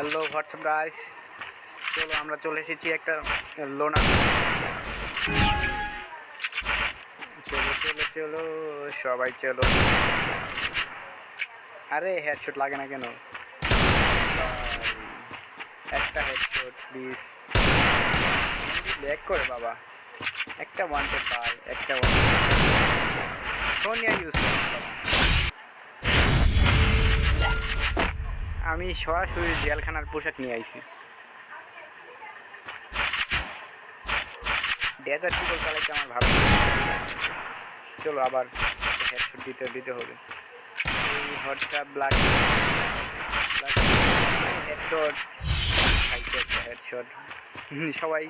Hello WhatsApp guys, চলো আমরা চলে এসেছি একটা লোনা। চলো চলো চলো সবাই চলো। আরে হেডশট লাগে না কেন? একটা হেডশট প্লিজ। ব্যাক করে বাবা, একটা ওয়ান্টেড পাই, একটা সোনিয়া ইউজ আমি সরাসরি জেলখানার পোশাক নিয়ে আইছি। ডেজার্ট পিপল চালাইতে আমার ভালো। চলো আবার হেডশট দিতে হবে। হোয়াটসঅ্যাপ ব্ল্যাক হেডশট, হেডশট সবাই।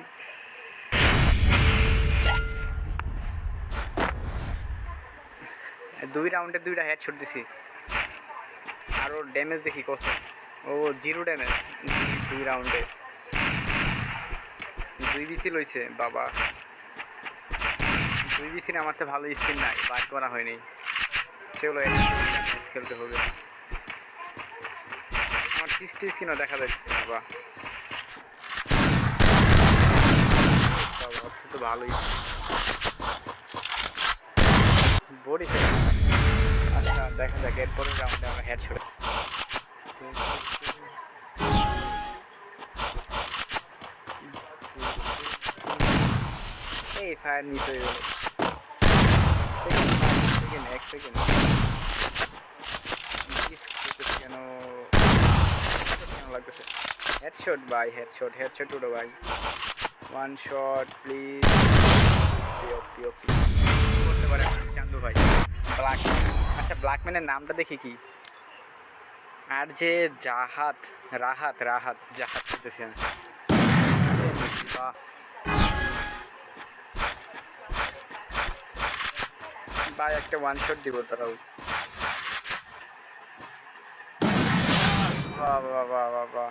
দুই রাউন্ডে দুইটা হেডশট দিছি। আরও ড্যামেজ দেখি কত। ও 0 ড্যামেজ দুই রাউন্ডে। 2 বিসি লইছে বাবা। 2 বিসির আমার তো ভালো স্কিন নাই, বার করা হয়নি। চলো খেলতে হবে। আমার 60 স্কিনও দেখা যাচ্ছে বাবা। হচ্ছে তো ভালোই বডি। আচ্ছা দেখা যাক এরপরের রাউন্ডে আমরা হেডশট। এই ফায়ার নিতে হয়ে গেল। এক সেকেন্ড কেন লাগতেছে? হেডশট ভাই, হেডশট উঠো ভাই। One shot please. করতে পারে চান্দু ভাই। ব্ল্যাক, আচ্ছা ব্ল্যাকম্যানের নামটা দেখি কি? আর যে রাহাত জাহাত করতেছে। বাহ ভাই, একটা ওয়ান শট দিব তারাও। বাহ বাহ বাহ বাহ বাহ।